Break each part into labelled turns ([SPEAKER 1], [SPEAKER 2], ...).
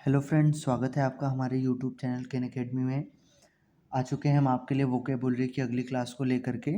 [SPEAKER 1] Hello friends, स्वागत है आपका हमारे यूट्यूब चैनल केन अकेडमी में। आ चुके हैं हम आपके लिए वोकेबुलरी की अगली क्लास को लेकर के।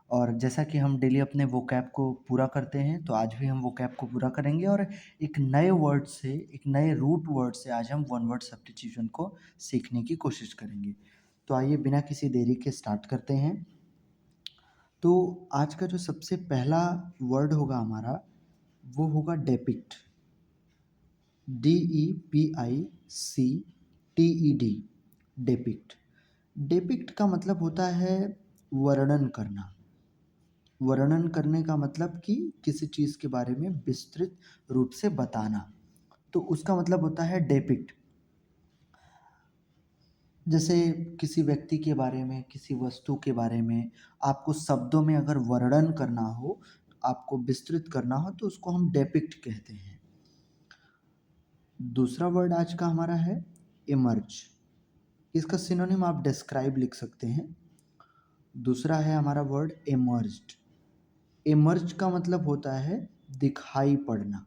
[SPEAKER 1] और जैसा कि हम डेली अपने वोकैब को पूरा करते हैं, तो आज भी हम वोकैब को पूरा करेंगे और एक नए वर्ड से, एक नए रूट वर्ड से आज हम वन वर्ड सब्स्टिट्यूशन को सीखने की कोशिश करेंगे। तो आइए बिना किसी देरी के स्टार्ट करते हैं। तो आज का जो सबसे पहला वर्ड होगा हमारा, वो होगा डेपिक्ट। DEPICTED, depict. डेपिक्ट का मतलब होता है वर्णन करना। वर्णन करने का मतलब कि किसी चीज़ के बारे में विस्तृत रूप से बताना, तो उसका मतलब होता है डेपिक्ट। जैसे किसी व्यक्ति के बारे में, किसी वस्तु के बारे में आपको शब्दों में अगर वर्णन करना हो, आपको विस्तृत करना हो, तो उसको हम डेपिक्ट कहते हैं। दूसरा वर्ड आज का हमारा है इमर्ज। इसका सिनोनिम आप डिस्क्राइब लिख सकते हैं। दूसरा है हमारा वर्ड इमर्ज्ड। इमर्ज का मतलब होता है दिखाई पड़ना।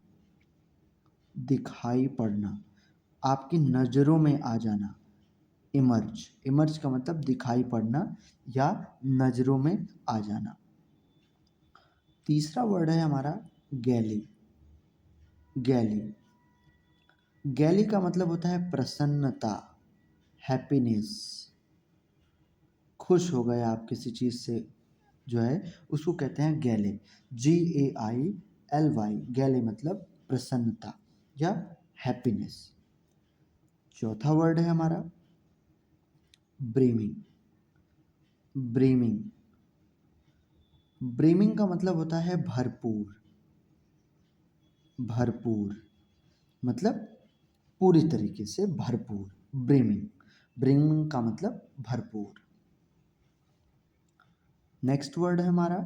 [SPEAKER 1] दिखाई पड़ना, आपकी नज़रों में आ जाना। इमर्ज, इमर्ज का मतलब दिखाई पड़ना या नज़रों में आ जाना। तीसरा वर्ड है हमारा गैली। गैली, गैली का मतलब होता है प्रसन्नता, हैप्पीनेस। खुश हो गए आप किसी चीज़ से, जो है उसको कहते हैं गैले। GAILY, गैले मतलब प्रसन्नता या हैप्पीनेस। चौथा वर्ड है हमारा ब्रीमिंग। ब्रीमिंग, ब्रीमिंग का मतलब होता है भरपूर। भरपूर मतलब पूरी तरीके से भरपूर। ब्रीमिंग, ब्रीमिंग का मतलब भरपूर। नेक्स्ट वर्ड है हमारा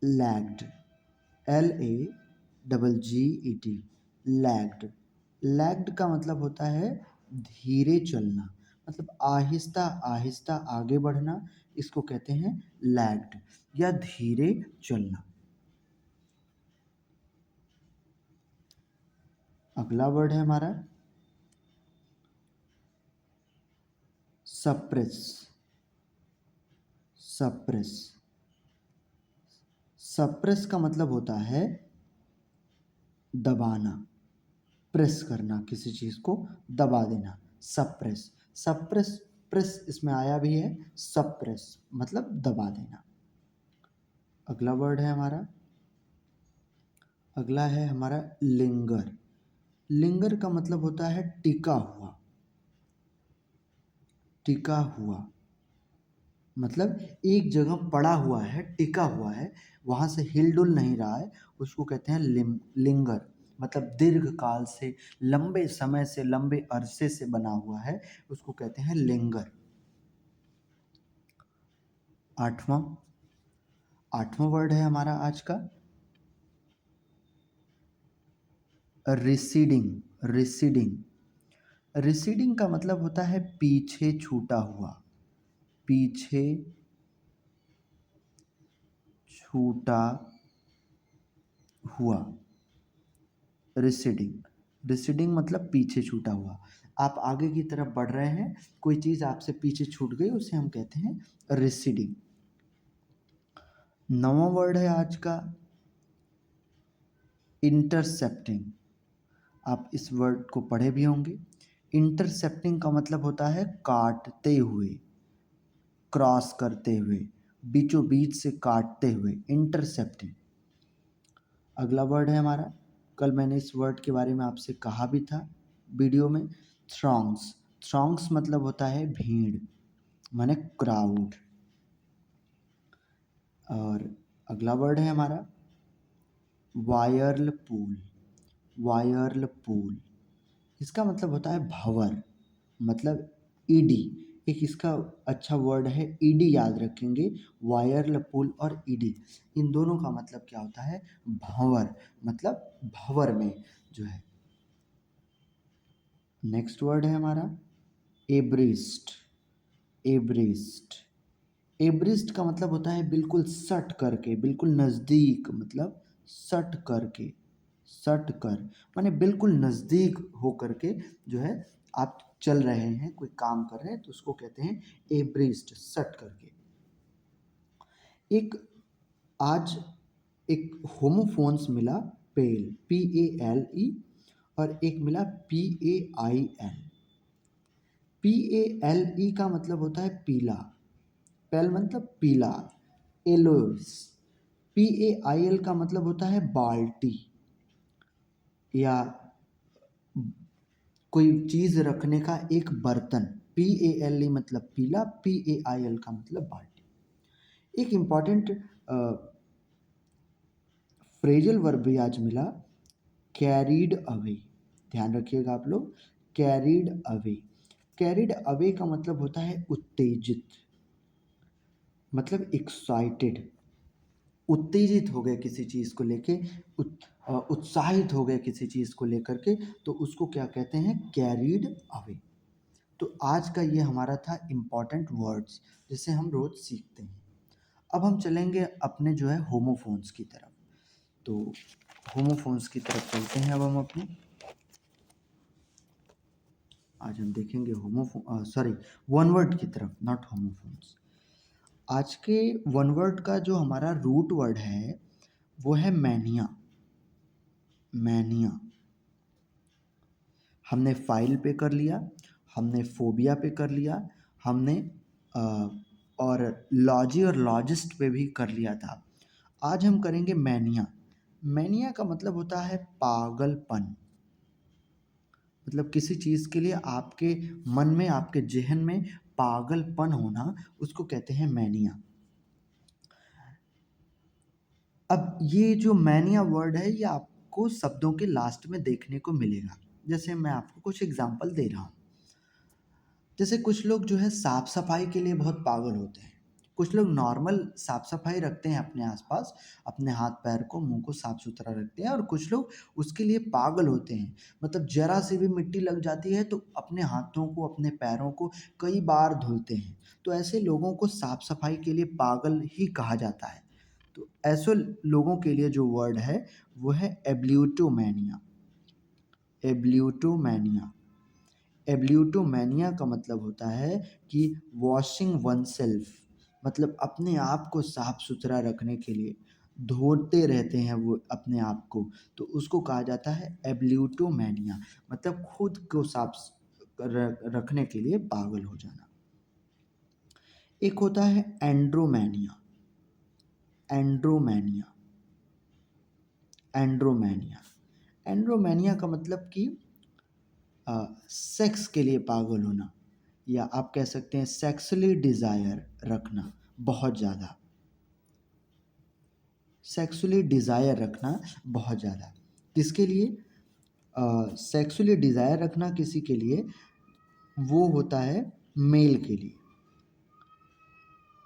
[SPEAKER 1] लैग्ड। LAGGED, lagged. लैग्ड का मतलब होता है धीरे चलना, मतलब आहिस्ता आहिस्ता आगे बढ़ना। इसको कहते हैं लैग्ड या धीरे चलना। अगला वर्ड है हमारा सप्रेस। सप्रेस, सप्रेस का मतलब होता है दबाना, प्रेस करना, किसी चीज़ को दबा देना। सप्रेस, सप्रेस, प्रेस इसमें आया भी है। सप्रेस मतलब दबा देना। अगला वर्ड है हमारा, अगला है हमारा लिंगर। लिंगर का मतलब होता है टिका हुआ। टिका हुआ मतलब एक जगह पड़ा हुआ है, टिका हुआ है, वहाँ से हिलडुल नहीं रहा है, उसको कहते हैं लिंगर। मतलब दीर्घ काल से, लंबे समय से, लंबे अरसे से बना हुआ है, उसको कहते हैं लिंगर। आठवां, आठवां वर्ड है हमारा आज का रिसीडिंग। रिसीडिंग, रिसीडिंग का मतलब होता है पीछे छूटा हुआ। पीछे छूटा हुआ, रिसीडिंग। रिसीडिंग मतलब पीछे छूटा हुआ। आप आगे की तरफ बढ़ रहे हैं, कोई चीज़ आपसे पीछे छूट गई, उसे हम कहते हैं रिसीडिंग। नौवां वर्ड है आज का इंटरसेप्टिंग। आप इस वर्ड को पढ़े भी होंगे। इंटरसेप्टिंग का मतलब होता है काटते हुए, क्रॉस करते हुए, बीचों बीच से काटते हुए, इंटरसेप्टिंग। अगला वर्ड है हमारा, कल मैंने इस वर्ड के बारे में आपसे कहा भी था वीडियो में, थ्रॉन्ग्स। थ्रॉन्ग्स मतलब होता है भीड़, माने क्राउड। और अगला वर्ड है हमारा वायरल पूल। वायरल पूल, इसका मतलब होता है भंवर, मतलब ईडी। एक इसका अच्छा वर्ड है ईडी, याद रखेंगे। वायरल पुल और ईडी, इन दोनों का मतलब क्या होता है? भंवर, मतलब भंवर में जो है। नेक्स्ट वर्ड है हमारा एब्रिस्ट। एब्रिस्ट, एब्रिस्ट का मतलब होता है बिल्कुल सट करके, बिल्कुल नज़दीक, मतलब सट करके। सट कर माने बिल्कुल नज़दीक हो करके जो है आप चल रहे हैं, कोई काम कर रहे हैं, तो उसको कहते हैं एब्रेस्ट, सट करके। एक आज एक होमोफोन्स मिला पेल, PALE, और एक मिला PAIL। PALE का मतलब होता है पीला, पेल मतलब पीला, एलोस। PAIL का मतलब होता है बाल्टी या कोई चीज़ रखने का एक बर्तन। PALE मतलब पीला, PAIL का मतलब बाल्टी। एक इम्पॉर्टेंट फ्रेजल वर्ब भी आज मिला, कैरीड अवे। ध्यान रखिएगा आप लोग, कैरीड अवे। कैरीड अवे का मतलब होता है उत्तेजित, मतलब एक्साइटेड, उत्तेजित हो गए किसी चीज़ को लेके, उत्साहित हो गए किसी चीज़ को लेकर के, तो उसको क्या कहते हैं, कैरीड अवे। तो आज का ये हमारा था इम्पॉर्टेंट वर्ड्स जिसे हम रोज़ सीखते हैं। अब हम चलेंगे अपने जो है होमोफोन्स की तरफ। तो होमोफोन्स की तरफ चलते हैं अब हम अपने। आज हम देखेंगे वन वर्ड की तरफ, नॉट होमोफोन्स। आज के वन वर्ड का जो हमारा रूट वर्ड है वो है मैनिया। मैनिया हमने फाइल पे कर लिया, हमने फोबिया पे कर लिया, हमने अ, और लॉजी और लॉजिस्ट पे भी कर लिया था। आज हम करेंगे मैनिया। मैनिया का मतलब होता है पागलपन, मतलब किसी चीज़ के लिए आपके मन में, आपके ज़हन में पागलपन होना, उसको कहते हैं मैनिया। अब ये जो मैनिया वर्ड है ये आपको शब्दों के लास्ट में देखने को मिलेगा। जैसे मैं आपको कुछ एग्जांपल दे रहा हूँ। जैसे कुछ लोग जो है साफ सफाई के लिए बहुत पागल होते हैं। कुछ लोग नॉर्मल साफ सफाई रखते हैं अपने आसपास, अपने हाथ पैर को, मुंह को साफ सुथरा रखते हैं, और कुछ लोग उसके लिए पागल होते हैं। मतलब जरा सी भी मिट्टी लग जाती है तो अपने हाथों को, अपने पैरों को कई बार धुलते हैं। तो ऐसे लोगों को साफ सफाई के लिए पागल ही कहा जाता है। तो ऐसे लोगों के लिए जो वर्ड है वो है एब्ल्यूटोमैनिया। एब्ल्यूटोमैनिया। एब्ल्यूटोमैनिया का मतलब होता है कि वॉशिंग वन सेल्फ, मतलब अपने आप को साफ सुथरा रखने के लिए धोते रहते हैं वो अपने आप को, तो उसको कहा जाता है एब्ल्यूटोमैनिया, मतलब खुद को साफ रखने के लिए पागल हो जाना। एक होता है एंड्रोमैनिया। एंड्रोमैनिया। एंड्रोमैनिया। एंड्रोमैनिया का मतलब कि सेक्स के लिए पागल होना, या आप कह सकते हैं सेक्सुअली डिज़ायर रखना बहुत ज़्यादा। सेक्सुअली डिज़ायर रखना बहुत ज़्यादा किसके लिए, सेक्सुअली डिज़ायर रखना किसी के लिए वो होता है मेल के लिए।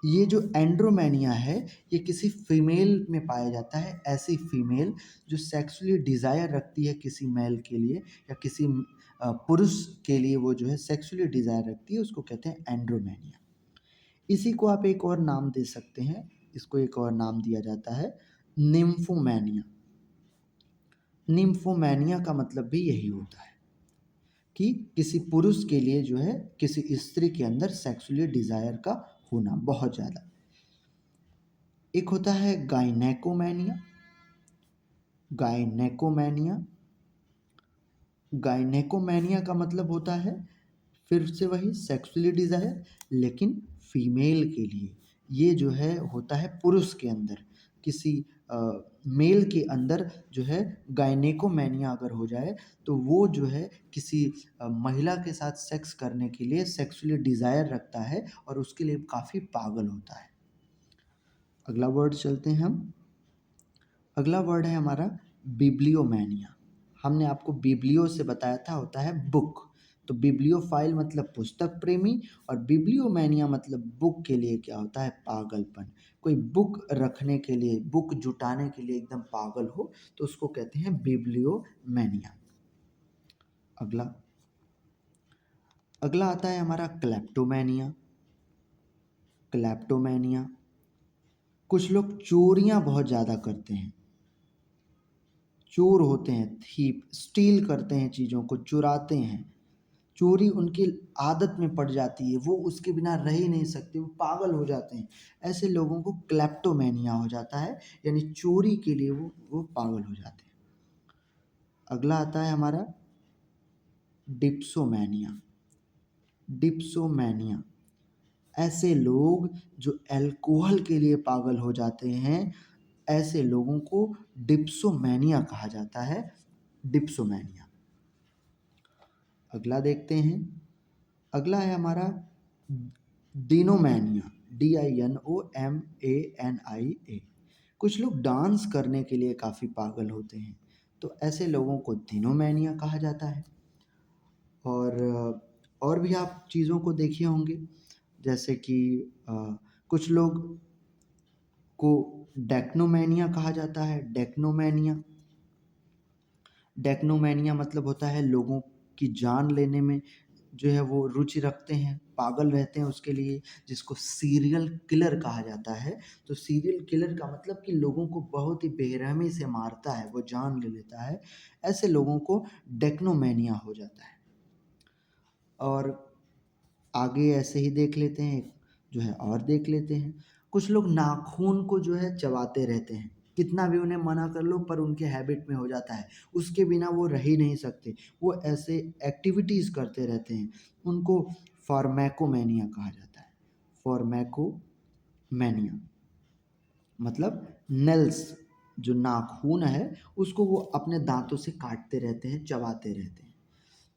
[SPEAKER 1] ये जो एंड्रोमैनिया है ये किसी फीमेल में पाया जाता है। ऐसी फीमेल जो सेक्सुअली डिज़ायर रखती है किसी मेल के लिए, या किसी पुरुष के लिए वो जो है सेक्सुअली डिज़ायर रखती है, उसको कहते हैं एंड्रोमैनिया। इसी को आप एक और नाम दे सकते हैं, इसको एक और नाम दिया जाता है निम्फोमैनिया। निम्फोमैनिया का मतलब भी यही होता है कि किसी पुरुष के लिए जो है किसी स्त्री के अंदर सेक्सुअली डिज़ायर का होना बहुत ज़्यादा। एक होता है गायनेकोमैनिया। गायनेकोमैनिया। गायनेकोमैनिया का मतलब होता है फिर से वही सेक्सुअली डिज़ायर, लेकिन फीमेल के लिए। ये जो है होता है पुरुष के अंदर, किसी मेल के अंदर जो है गायनेकोमैनिया अगर हो जाए तो वो जो है किसी महिला के साथ सेक्स करने के लिए सेक्सुअली डिज़ायर रखता है और उसके लिए काफ़ी पागल होता है। अगला वर्ड चलते हैं हम। अगला वर्ड है हमारा बिब्लियोमैनिया। हमने आपको बिब्लियो से बताया था होता है बुक, तो बिब्लियोफाइल मतलब पुस्तक प्रेमी, और बिब्लियोमैनिया मतलब बुक के लिए क्या होता है, पागलपन। कोई बुक रखने के लिए, बुक जुटाने के लिए एकदम पागल हो तो उसको कहते हैं बिब्लियोमैनिया। अगला अगला आता है हमारा क्लेप्टोमैनिया। क्लेप्टोमैनिया, कुछ लोग चोरियां बहुत ज़्यादा करते हैं। चोर होते हैं, थीप, स्टील करते हैं, चीज़ों को चुराते हैं, चोरी उनकी आदत में पड़ जाती है, वो उसके बिना रह ही नहीं सकते, वो पागल हो जाते हैं। ऐसे लोगों को क्लेप्टोमेनिया हो जाता है, यानी चोरी के लिए वो पागल हो जाते हैं। अगला आता है हमारा डिप्सोमैनिया। डिप्सोमैनिया, ऐसे लोग जो अल्कोहल के लिए पागल हो जाते हैं, ऐसे लोगों को डिप्सोमैनिया कहा जाता है। डिप्सोमैनिया। अगला देखते हैं। अगला है हमारा डिनोमैनिया। DINOMANIA। कुछ लोग डांस करने के लिए काफ़ी पागल होते हैं, तो ऐसे लोगों को डिनोमैनिया कहा जाता है। और भी आप चीज़ों को देखे होंगे, जैसे कि कुछ लोग को डेक्नोमैनिया कहा जाता है। डेक्नोमैनिया, डेक्नोमैनिया मतलब होता है लोगों की जान लेने में जो है वो रुचि रखते हैं, पागल रहते हैं उसके लिए, जिसको सीरियल किलर कहा जाता है। तो सीरियल किलर का मतलब कि लोगों को बहुत ही बेरहमी से मारता है, वो जान ले लेता है। ऐसे लोगों को डेक्नोमैनिया हो जाता है। और आगे ऐसे ही देख लेते हैं, जो है और देख लेते हैं। कुछ लोग नाखून को जो है चबाते रहते हैं, कितना भी उन्हें मना कर लो पर उनके हैबिट में हो जाता है, उसके बिना वो रह ही नहीं सकते, वो ऐसे एक्टिविटीज़ करते रहते हैं। उनको फार्मैकोमेनिया कहा जाता है। फार्मैकोमेनिया मतलब नेल्स, जो नाखून है उसको वो अपने दांतों से काटते रहते हैं, चबाते रहते हैं।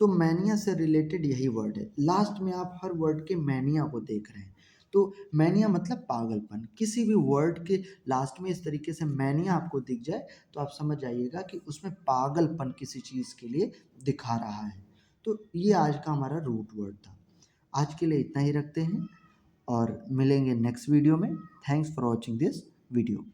[SPEAKER 1] तो मैनिया से रिलेटेड यही वर्ड है। लास्ट में आप हर वर्ड के मैनिया को देख रहे हैं, तो मैनिया मतलब पागलपन। किसी भी वर्ड के लास्ट में इस तरीके से मैनिया आपको दिख जाए तो आप समझ जाइएगा कि उसमें पागलपन किसी चीज़ के लिए दिखा रहा है। तो ये आज का हमारा रूट वर्ड था। आज के लिए इतना ही रखते हैं और मिलेंगे नेक्स्ट वीडियो में। Thanks for watching this video.